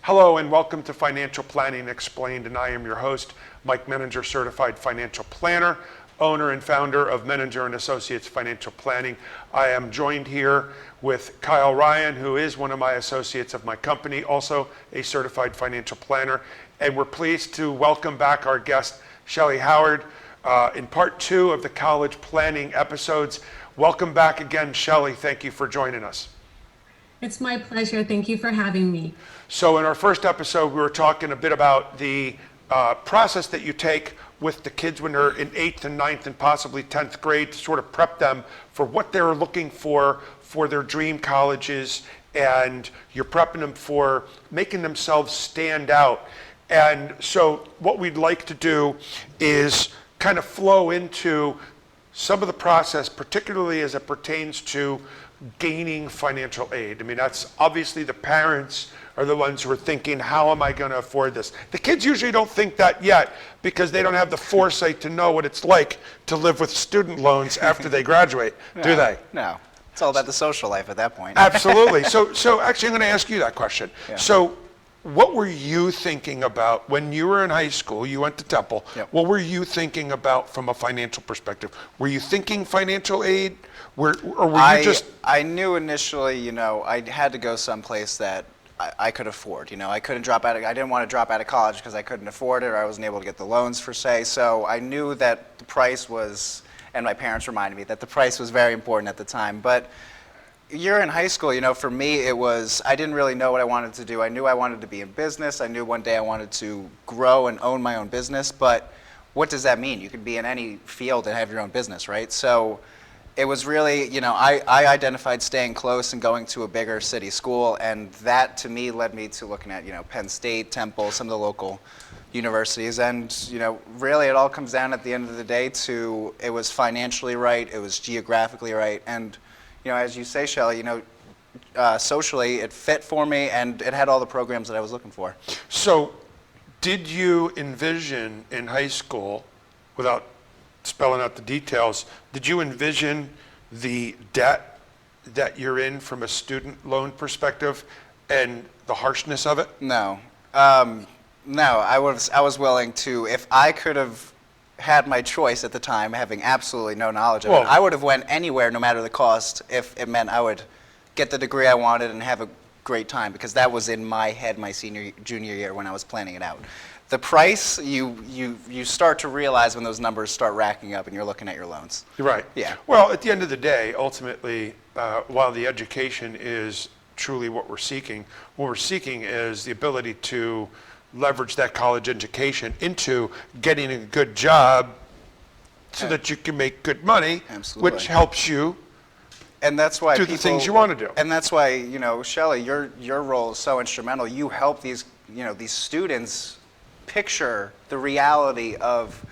Hello and welcome to Financial Planning Explained, and I am your host, Mike Menninger, Certified Financial Planner, owner and founder of Menninger and Associates Financial Planning. I am joined here with Kyle Ryan, who is one of my associates of my company, also a certified financial planner, and we're pleased to welcome back our guest, Shellee Howard, in part 2 of the college planning episodes. Welcome back again, Shellee. Thank you for joining us. It's my pleasure. Thank you for having me. So in our first episode, we were talking a bit about the process that you take with the kids when they're in 8th and 9th and possibly 10th grade to sort of prep them for what they're looking for their dream colleges, and you're prepping them for making themselves stand out. And so what we'd like to do is kind of flow into some of the process, particularly as it pertains to gaining financial aid. I mean, that's obviously the parents are the ones who are thinking, how am I going to afford this? The kids usually don't think that yet because they don't have the foresight to know what it's like to live with student loans after they graduate, do they? No. It's all about the social life at that point. Absolutely. So actually, I'm going to ask you that question. Yeah. So what were you thinking about when you were in high school? You went to Temple. Yep. What were you thinking about from a financial perspective? Were you thinking financial aid? Or were you just... I knew initially, I had to go someplace that I could afford. I couldn't drop out. I didn't want to drop out of college because I couldn't afford it, or I wasn't able to get the loans for say. So I knew that the price was, and my parents reminded me that the price was very important at the time. But you're in high school, for me it was, I didn't really know what I wanted to do. I knew I wanted to be in business. I knew one day I wanted to grow and own my own business. But what does that mean? You could be in any field and have your own business, right? So it was really, I identified staying close and going to a bigger city school, and that to me led me to looking at, Penn State, Temple, some of the local universities, and, really it all comes down at the end of the day to it was financially right, it was geographically right, and, as you say, Shellee, socially it fit for me and it had all the programs that I was looking for. So did you envision in high school, without spelling out the details, did you envision the debt that you're in from a student loan perspective and the harshness of it? No. I was willing to, if I could have had my choice at the time, having absolutely no knowledge of it, I would have went anywhere no matter the cost if it meant I would get the degree I wanted and have a great time, because that was in my head my junior year when I was planning it out. The price, you start to realize when those numbers start racking up and you're looking at your loans. Right. Yeah. Well, at the end of the day, ultimately, while the education is truly what we're seeking is the ability to leverage that college education into getting a good job so that you can make good money, Absolutely. Which helps you and that's why do the things you want to do. And that's why, Shellee, your role is so instrumental. You help these students picture the reality of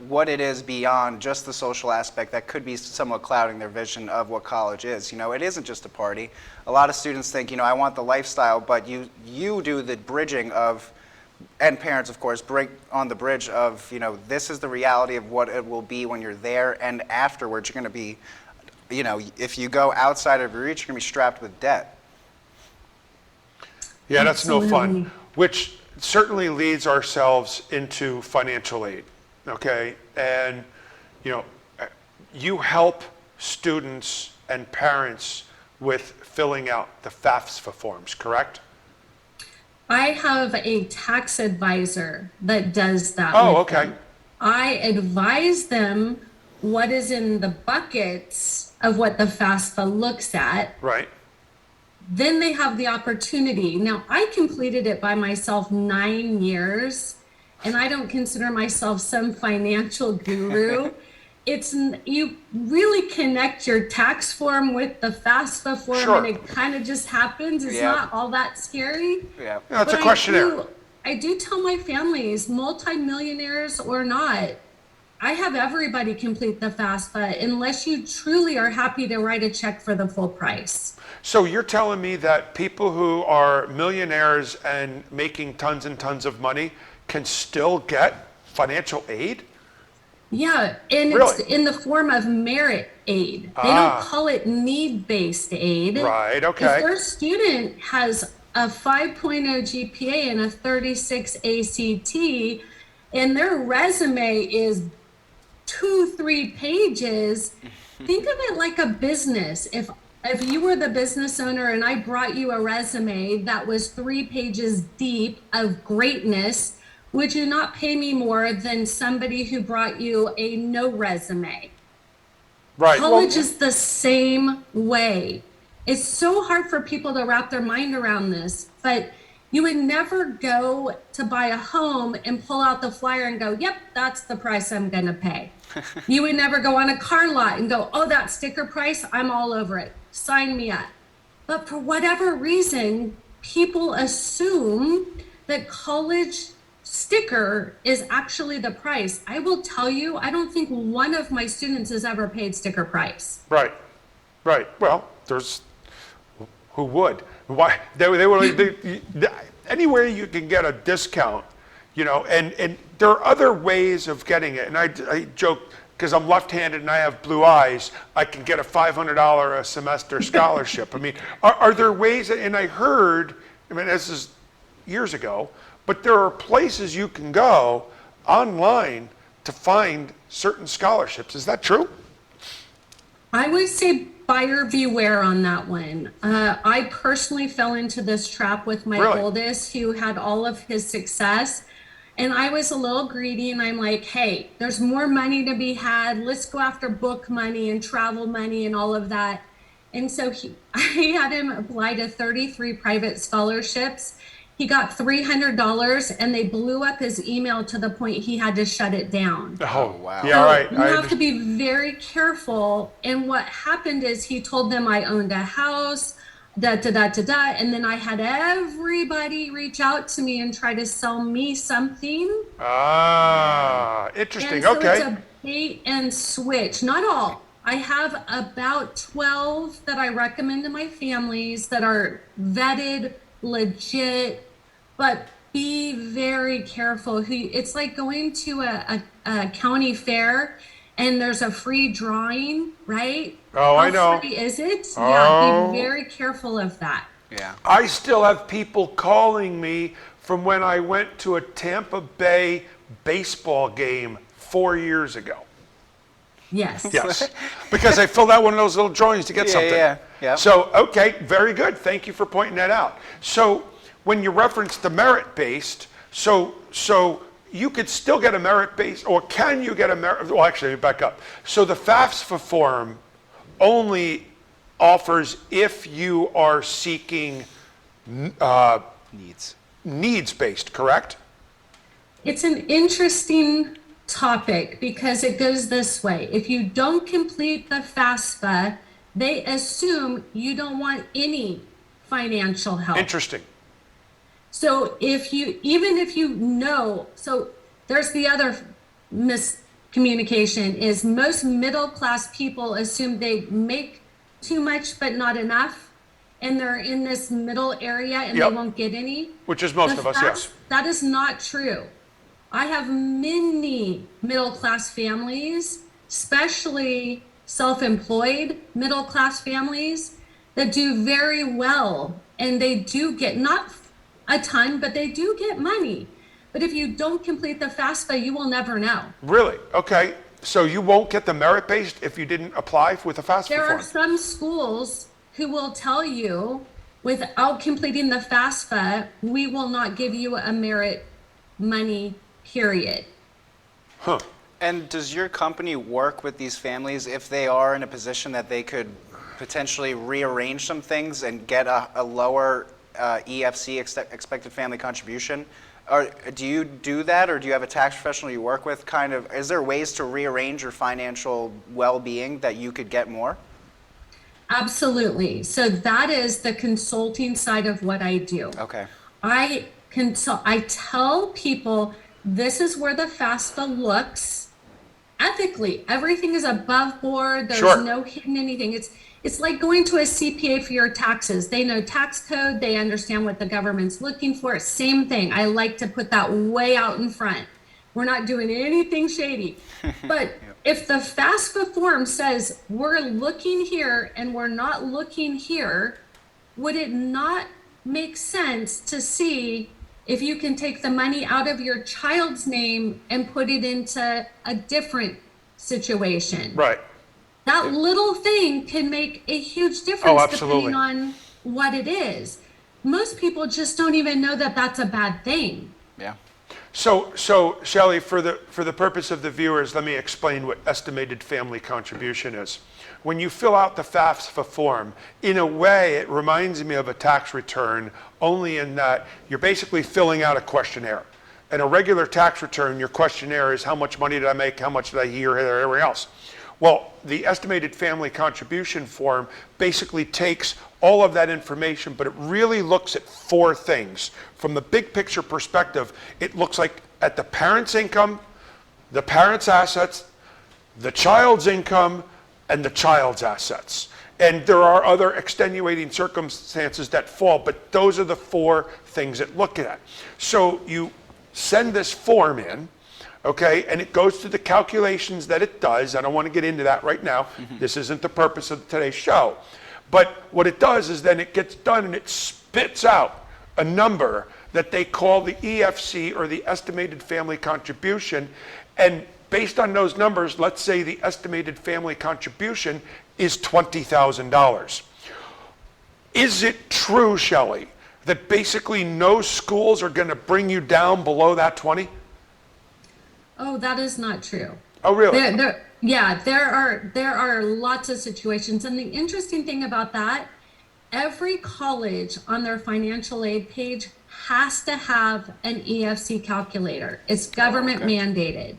what it is beyond just the social aspect that could be somewhat clouding their vision of what college is. It isn't just a party. A lot of students think, I want the lifestyle, but you do the bridging of, and parents, of course, break on the bridge of, this is the reality of what it will be when you're there, and afterwards you're going to be, if you go outside of your reach, you're going to be strapped with debt. Yeah, that's Absolutely. no fun, which certainly leads ourselves into financial aid, okay? And, you help students and parents with filling out the FAFSA forms, correct? I have a tax advisor that does that. Oh, okay. Them. I advise them what is in the buckets of what the FAFSA looks at. Right. Then they have the opportunity. Now, I completed it by myself 9 years, and I don't consider myself some financial guru. You really connect your tax form with the FAFSA form, Sure. and it kind of just happens. It's not all that scary. Yeah. Yeah, it's a questionnaire. I do tell my families, multimillionaires or not, I have everybody complete the FAFSA unless you truly are happy to write a check for the full price. So you're telling me that people who are millionaires and making tons and tons of money can still get financial aid? Yeah, and it's Really? in the form of merit aid. They don't call it need-based aid. Right, If okay. their student has a 5.0 GPA and a 36 ACT, and their resume is 2, 3 pages, think of it like a business. If you were the business owner and I brought you a resume that was 3 pages deep of greatness, would you not pay me more than somebody who brought you a no resume? Right. Well, College is the same way. It's so hard for people to wrap their mind around this, but you would never go to buy a home and pull out the flyer and go, yep, that's the price I'm going to pay. You would never go on a car lot and go, oh, that sticker price, I'm all over it. Sign me up. But for whatever reason, people assume that college sticker is actually the price. I will tell you, I don't think one of my students has ever paid sticker price. right, right. Well, there's, who would? Why, they would, anywhere you can get a discount, you know, and there are other ways of getting it. And I joke, because I'm left-handed and I have blue eyes, I can get a $500 a semester scholarship. I mean, are there ways, and I heard, I mean, this is years ago, but there are places you can go online to find certain scholarships. Is that true? I would say buyer beware on that one. I personally fell into this trap with my Really? oldest, who had all of his success. And I was a little greedy, and I'm like, hey, there's more money to be had. Let's go after book money and travel money and all of that. And so I had him apply to 33 private scholarships. He got $300, and they blew up his email to the point he had to shut it down. Oh, wow. Yeah, right. You have to be very careful. And what happened is he told them I owned a house, and then I had everybody reach out to me and try to sell me something. Interesting. And so Okay. it's a bait and switch. Not all. I have about 12 that I recommend to my families that are vetted, legit, but be very careful. It's like going to a county fair and there's a free drawing, right? Oh, I know. How free is it? Oh. Yeah, be very careful of that. Yeah. I still have people calling me from when I went to a Tampa Bay baseball game 4 years ago. Yes. Yes, because I filled out one of those little drawings to get something. Yeah. So, okay, very good. Thank you for pointing that out. So, when you reference the merit-based, so you could still get a merit-based, or can you get a merit? Well, actually, back up. So the FAFSA form only offers if you are seeking needs-based, correct? It's an interesting topic because it goes this way. If you don't complete the FAFSA, they assume you don't want any financial help. Interesting. So even if you know, so there's the other miscommunication is most middle class people assume they make too much but not enough, and they're in this middle area and Yep. they won't get any. Which is most of us, yes. That is not true. I have many middle class families, especially self-employed middle class families, that do very well, and they do get not a ton, but they do get money. But if you don't complete the FAFSA, you will never know. Really? Okay. So you won't get the merit-based if you didn't apply with the FAFSA There form? are some schools who will tell you, without completing the FAFSA, we will not give you a merit money, period. Huh. And does your company work with these families if they are in a position that they could potentially rearrange some things and get a lower EFC, expected family contribution? Or do you do that, or do you have a tax professional you work with? Kind of, is there ways to rearrange your financial well-being that you could get more? Absolutely. So that is the consulting side of what I do. Okay. I tell people this is where the FAFSA looks ethically. Everything is above board. There's Sure. no hidden anything. It's like going to a CPA for your taxes. They know tax code. They understand what the government's looking for. Same thing. I like to put that way out in front. We're not doing anything shady. But if the FAFSA form says we're looking here and we're not looking here, would it not make sense to see if you can take the money out of your child's name and put it into a different situation? Right. That little thing can make a huge difference absolutely. depending on what it is. Most people just don't even know that that's a bad thing. Yeah. So Shellee, for the purpose of the viewers, let me explain what estimated family contribution is. When you fill out the FAFSA form, in a way, it reminds me of a tax return, only in that you're basically filling out a questionnaire. In a regular tax return, your questionnaire is how much money did I make, how much did I hear, everywhere else. Well, the estimated family contribution form basically takes all of that information, but it really looks at four things. From the big picture perspective, it looks like at the parent's income, the parent's assets, the child's income, and the child's assets. And there are other extenuating circumstances that fall, but those are the four things it look at. So you send this form in, okay, and it goes through the calculations that it does. I don't want to get into that right now. This isn't the purpose of today's show. But what it does is then it gets done and it spits out a number that they call the EFC, or the estimated family contribution. And based on those numbers, let's say the estimated family contribution is $20,000. Is it true, Shellee, that basically no schools are going to bring you down below that 20? Oh, that is not true. Oh, really? There are lots of situations. And the interesting thing about that, every college on their financial aid page has to have an EFC calculator. It's government mandated,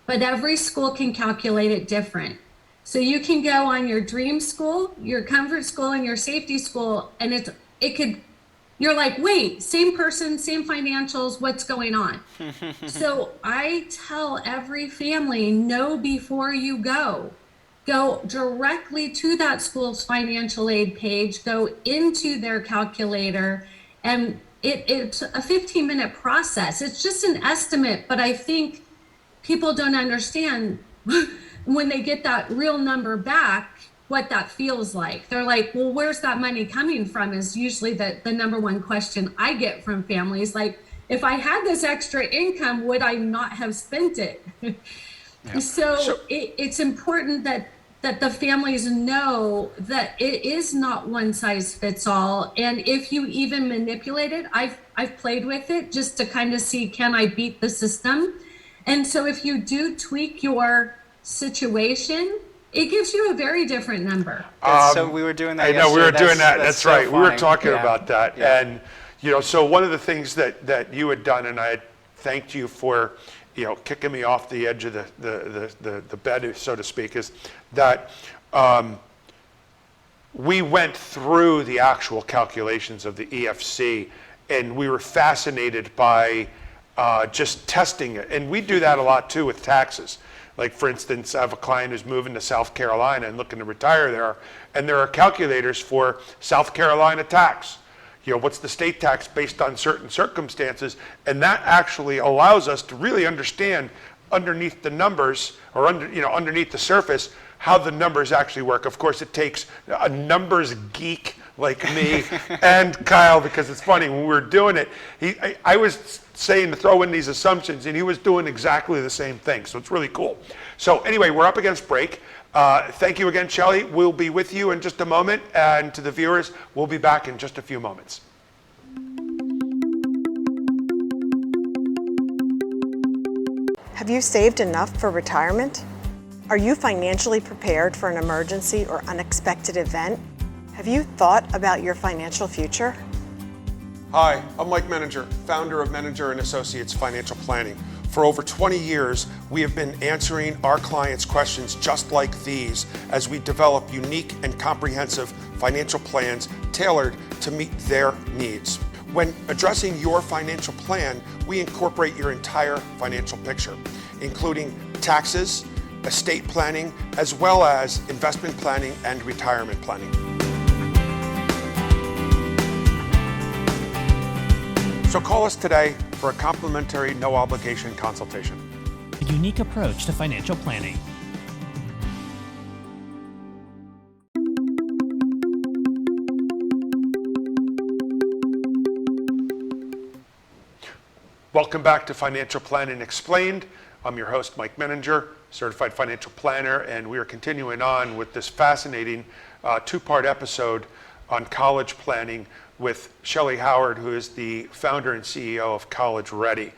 but every school can calculate it different. So you can go on your dream school, your comfort school, and your safety school, and you're like, wait, same person, same financials, what's going on? So I tell every family, know before you go. Go directly to that school's financial aid page, go into their calculator, and it's a 15-minute process. It's just an estimate, but I think people don't understand when they get that real number back, what that feels like. They're like, well, where's that money coming from is usually the number one question I get from families. Like, if I had this extra income, would I not have spent it? So it's important that the families know that it is not one size fits all. And if you even manipulate it, I've played with it just to kind of see, can I beat the system? And so if you do tweak your situation, it gives you a very different number. So we were doing that I know, we were yesterday. doing that, that's so right. We were funny. talking Yeah. about that. Yeah. And, so one of the things that you had done, and I had thanked you for, kicking me off the edge of the bed, so to speak, is that we went through the actual calculations of the EFC, and we were fascinated by just testing it. And we do that a lot too with taxes. Like, for instance, I have a client who's moving to South Carolina and looking to retire there, and there are calculators for South Carolina tax. What's the state tax based on certain circumstances? And that actually allows us to really understand underneath the numbers, or underneath the surface, how the numbers actually work. Of course, it takes a numbers geek like me and Kyle, because it's funny, when we were doing it, I was saying to throw in these assumptions, and he was doing exactly the same thing. So it's really cool. So anyway, we're up against break. Thank you again, Shellee. We'll be with you in just a moment, and to the viewers, we'll be back in just a few moments. Have you saved enough for retirement? Are you financially prepared for an emergency or unexpected event? Have you thought about your financial future? Hi, I'm Mike Menninger, founder of Menninger & Associates Financial Planning. For over 20 years, we have been answering our clients' questions just like these as we develop unique and comprehensive financial plans tailored to meet their needs. When addressing your financial plan, we incorporate your entire financial picture, including taxes, estate planning, as well as investment planning and retirement planning. So call us today for a complimentary, no obligation consultation. unique approach to financial planning. Welcome back to Financial Planning Explained. I'm your host, Mike Menninger, certified financial planner, and we are continuing on with this fascinating two-part episode on college planning with Shellee Howard, who is the founder and CEO of College Ready.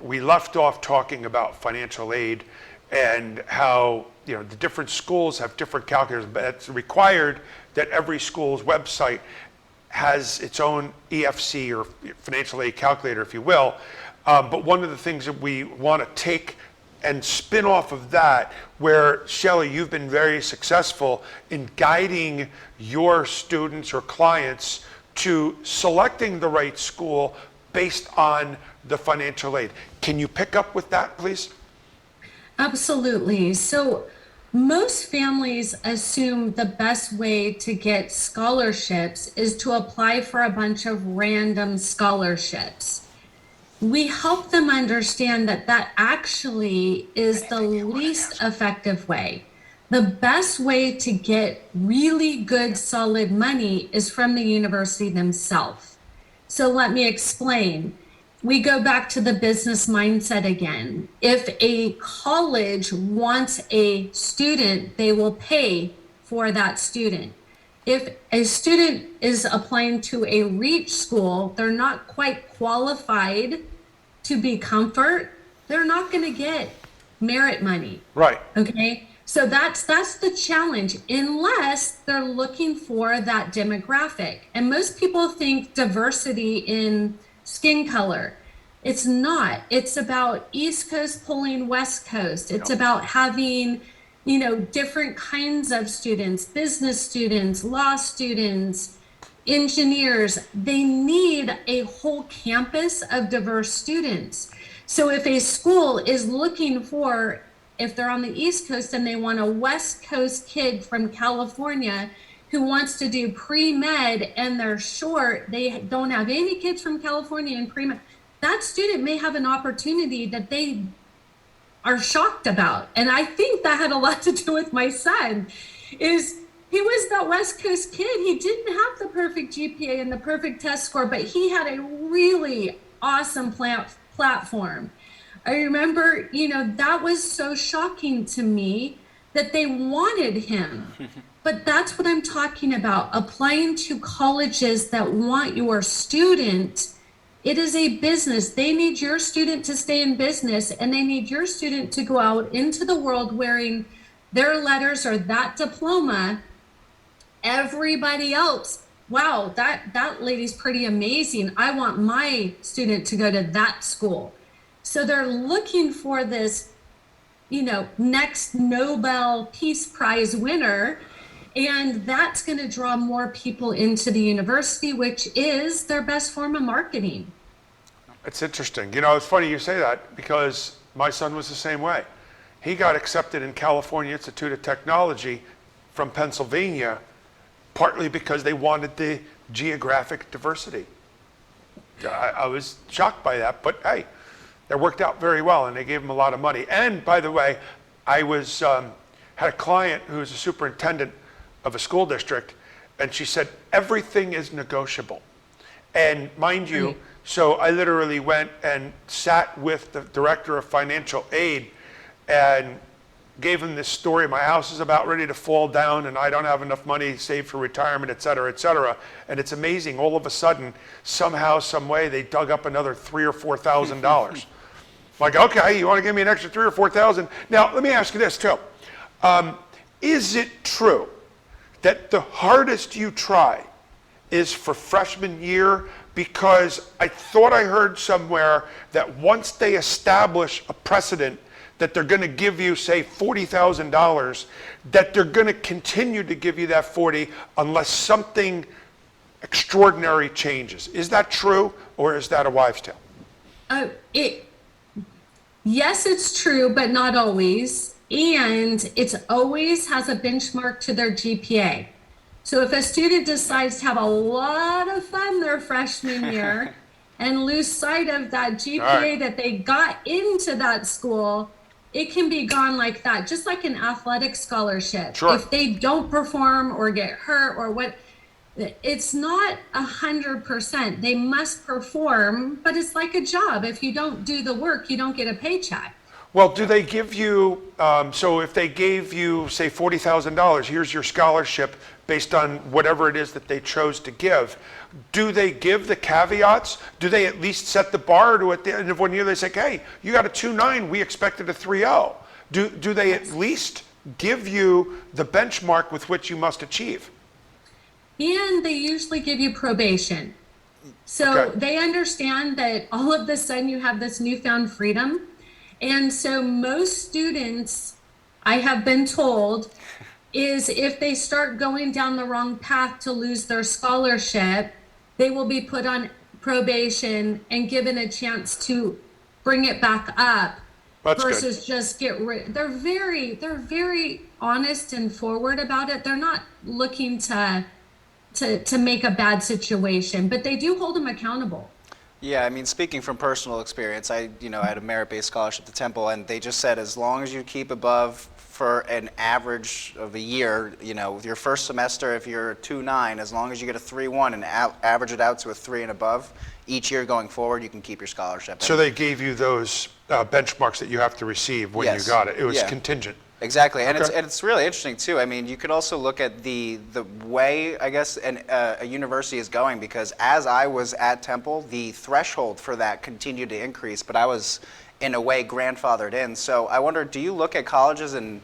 We left off talking about financial aid and how the different schools have different calculators, but it's required that every school's website has its own EFC or financial aid calculator, if you will. But one of the things that we want to take and spin off of that, where Shellee, you've been very successful in guiding your students or clients to selecting the right school based on the financial aid. Can you pick up with that, please? Absolutely. So most families assume the best way to get scholarships is to apply for a bunch of random scholarships. We help them understand that that actually is the least effective way. The best way to get really good, solid money is from the university themselves. So let me explain. We go back to the business mindset again. If a college wants a student, they will pay for that student. If a student is applying to a REACH school, they're not quite qualified to be Comfort, they're not going to get merit money. Right. Okay. So that's the challenge, unless they're looking for that demographic. And most people think diversity in skin color. It's not. It's about East Coast pulling West Coast. It's about having, different kinds of students, business students, law students, engineers. They need a whole campus of diverse students. So if a school is looking for, if they're on the East Coast and they want a West Coast kid from California who wants to do pre-med and they're short, they don't have any kids from California in pre-med, that student may have an opportunity that they are shocked about. And I think that had a lot to do with my son, is he was that West Coast kid. He didn't have the perfect GPA and the perfect test score, but he had a really awesome platform. I remember, that was so shocking to me that they wanted him. But that's what I'm talking about, applying to colleges that want your student. It is a business. They need your student to stay in business, and they need your student to go out into the world wearing their letters or that diploma. Everybody else, wow, that lady's pretty amazing. I want my student to go to that school. So they're looking for this, next Nobel Peace Prize winner. And that's going to draw more people into the university, which is their best form of marketing. It's interesting. It's funny you say that, because my son was the same way. He got accepted in California Institute of Technology from Pennsylvania, partly because they wanted the geographic diversity. I was shocked by that, but hey, that worked out very well, and they gave him a lot of money. And by the way, I had a client who was a superintendent of a school district, and she said everything is negotiable. And mind you, so I literally went and sat with the director of financial aid and gave him this story. My house is about ready to fall down and I don't have enough money saved for retirement, et cetera, et cetera. And it's amazing, all of a sudden, somehow, some way, they dug up another $3,000 or $4,000. Like, okay, you want to give me an extra $3,000 or $4,000? Now, let me ask you this too. Is it true that the hardest you try is for freshman year? Because I thought I heard somewhere that once they establish a precedent that they're going to give you, say, $40,000, that they're going to continue to give you that 40 unless something extraordinary changes. Is that true, or is that a wives' tale? Yes, it's true, but not always. And it's always has a benchmark to their GPA. So if a student decides to have a lot of fun their freshman year and lose sight of that GPA right. that they got into that school, it can be gone like that, just like an athletic scholarship. Sure. If they don't perform or get hurt or what, it's not 100%. They must perform, but it's like a job. If you don't do the work, you don't get a paycheck. Well, do they give you, so if they gave you, say, $40,000, here's your scholarship based on whatever it is that they chose to give, do they give the caveats? Do they at least set the bar to at the end of 1 year, they say, hey, you got a 2.9, we expected a 3.0. Do they at least give you the benchmark with which you must achieve? And they usually give you probation. So Okay. they understand that all of a sudden you have this newfound freedom. And so most students, I have been told, is if they start going down the wrong path to lose their scholarship, they will be put on probation and given a chance to bring it back up. That's good. Versus just get rid. They're very honest and forward about it. They're not looking to make a bad situation, but they do hold them accountable. Yeah, I mean, speaking from personal experience, I had a merit-based scholarship to Temple, and they just said as long as you keep above for an average of a year, with your first semester, if you're a 2.9, as long as you get a 3.1 and average it out to a 3 and above, each year going forward, you can keep your scholarship. So they gave you those benchmarks that you have to receive when Yes. you got it. It was Yeah. contingent. Exactly, and Okay. it's really interesting too. I mean, you could also look at the way, I guess, a university is going, because as I was at Temple, the threshold for that continued to increase, but I was in a way grandfathered in. So I wonder, do you look at colleges and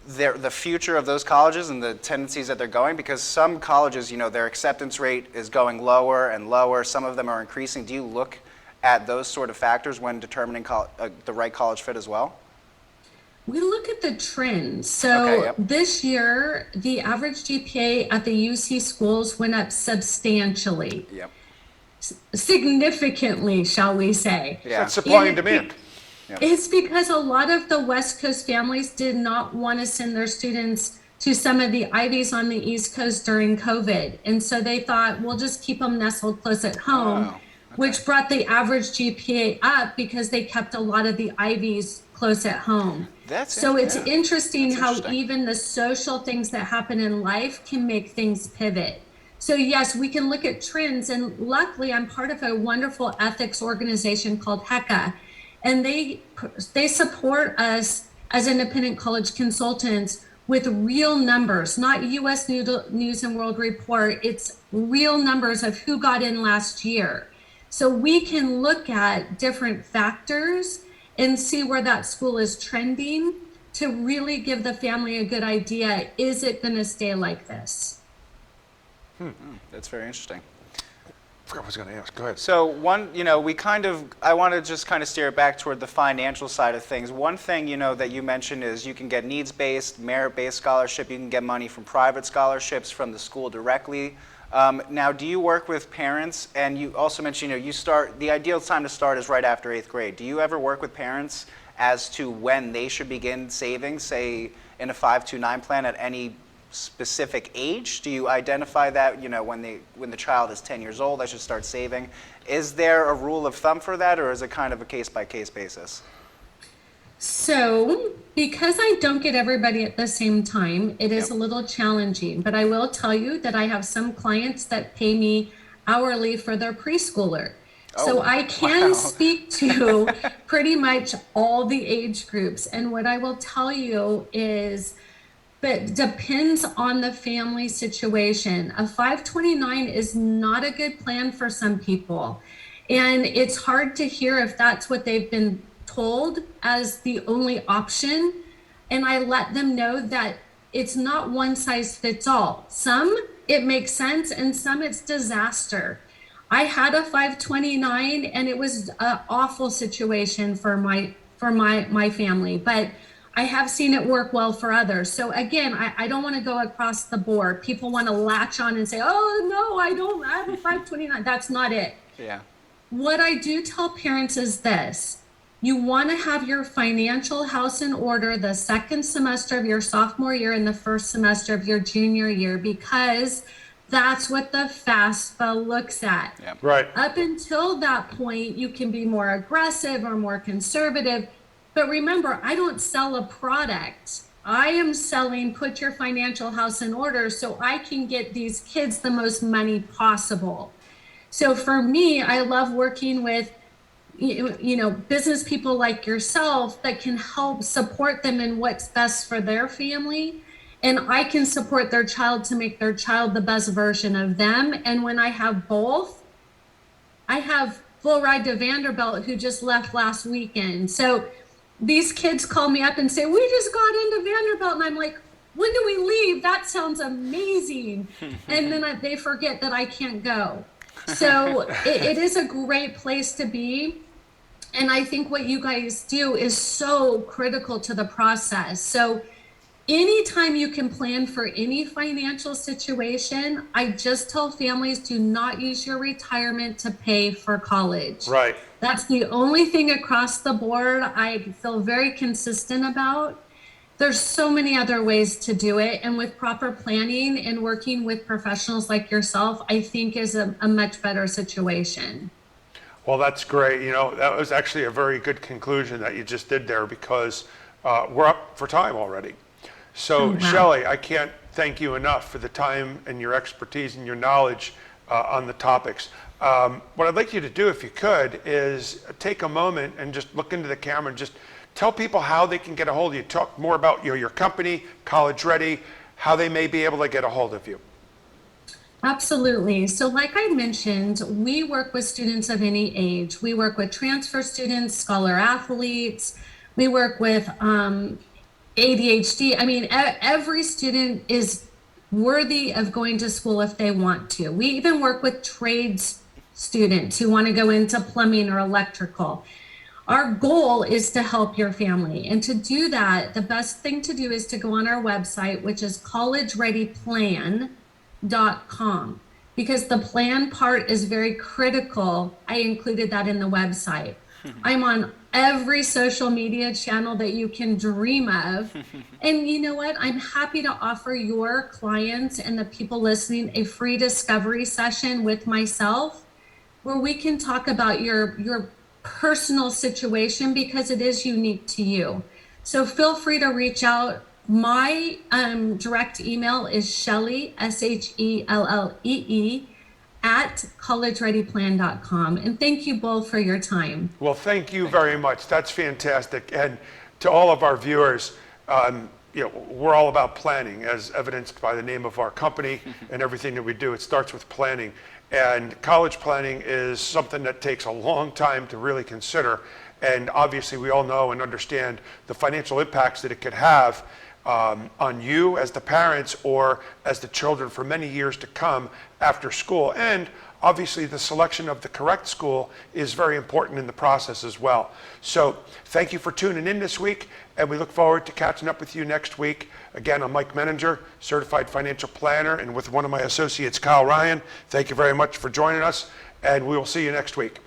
the future of those colleges and the tendencies that they're going? Because some colleges, their acceptance rate is going lower and lower. Some of them are increasing. Do you look at those sort of factors when determining the right college fit as well? We look at the trends. So Okay, yep. this year, the average GPA at the UC schools went up substantially, Yep. significantly, shall we say. Yeah. That's supply and And demand. It's because a lot of the West Coast families did not want to send their students to some of the Ivies on the East Coast during COVID. And so they thought, we'll just keep them nestled close at home, Oh, okay. which brought the average GPA up because they kept a lot of the Ivies close at home. That's So it's yeah. interesting That's how interesting. even the social things that happen in life can make things pivot. So yes, we can look at trends, and luckily I'm part of a wonderful ethics organization called HECA, and they support us as independent college consultants with real numbers, not US News and World Report. It's real numbers of who got in last year. So we can look at different factors and see where that school is trending to really give the family a good idea. Is it going to stay like this? That's very interesting. I forgot what I was going to ask. Go ahead. So I want to just kind of steer it back toward the financial side of things. One thing, that you mentioned is you can get needs-based, merit-based scholarship. You can get money from private scholarships from the school directly. Now, do you work with parents? And you also mentioned, the ideal time to start is right after 8th grade. Do you ever work with parents as to when they should begin saving, say in a 529 plan at any specific age? Do you identify that, when the child is 10 years old, I should start saving? Is there a rule of thumb for that, or is it kind of a case-by-case basis? So, because I don't get everybody at the same time, it is a little challenging, but I will tell you that I have some clients that pay me hourly for their preschooler. So I can wow. speak to pretty much all the age groups. And what I will tell you is, but depends on the family situation. A 529 is not a good plan for some people. And it's hard to hear if that's what they've been told as the only option. And I let them know that it's not one size fits all. Some it makes sense, and some it's disaster. I had a 529 and it was an awful situation for my family, but I have seen it work well for others. So again, I don't want to go across the board. People want to latch on and say, oh no, I have a 529. That's not it. Yeah. What I do tell parents is this: you want to have your financial house in order the second semester of your sophomore year and the first semester of your junior year, because That's what the FAFSA looks at. Yeah. Right. Up until that point, you can be more aggressive or more conservative. But remember, I don't sell a product. I am selling put your financial house in order so I can get these kids the most money possible. So for me, I love working with business people like yourself that can help support them in what's best for their family. And I can support their child to make their child the best version of them. And when I have both, I have full ride to Vanderbilt who just left last weekend. So these kids call me up and say, we just got into Vanderbilt. And I'm like, when do we leave? That sounds amazing. And then they forget that I can't go. So it is a great place to be. And I think what you guys do is so critical to the process. So anytime you can plan for any financial situation, I just tell families, do not use your retirement to pay for college. Right. That's the only thing across the board I feel very consistent about. There's so many other ways to do it. And with proper planning and working with professionals like yourself, I think is a much better situation. Well, that's great. That was actually a very good conclusion that you just did there, because we're up for time already. So, wow. Shellee, I can't thank you enough for the time and your expertise and your knowledge on the topics. What I'd like you to do, if you could, is take a moment and just look into the camera and just tell people how they can get a hold of you. Talk more about your company, College Ready, how they may be able to get a hold of you. Absolutely. So like I mentioned, we work with students of any age. We work with transfer students, scholar athletes. We work with ADHD. I mean, every student is worthy of going to school if they want to. We even work with trades students who want to go into plumbing or electrical. Our goal is to help your family. And to do that, the best thing to do is to go on our website, which is collegereadyplan.com, because the plan part is very critical. I included that in the website. I'm on every social media channel that you can dream of. And you know what? I'm happy to offer your clients and the people listening a free discovery session with myself, where we can talk about your personal situation, because it is unique to you. So feel free to reach out. My direct email is Shellee, SHELLEE, at collegereadyplan.com. And thank you both for your time. Well, thank you very much. That's fantastic. And to all of our viewers, we're all about planning, as evidenced by the name of our company and everything that we do. It starts with planning. And college planning is something that takes a long time to really consider. And obviously, we all know and understand the financial impacts that it could have on you as the parents or as the children for many years to come after school. And obviously, the selection of the correct school is very important in the process as well. So thank you for tuning in this week, and we look forward to catching up with you next week. Again, I'm Mike Menninger, certified financial planner, and with one of my associates, Kyle Ryan. Thank you very much for joining us, and we will see you next week.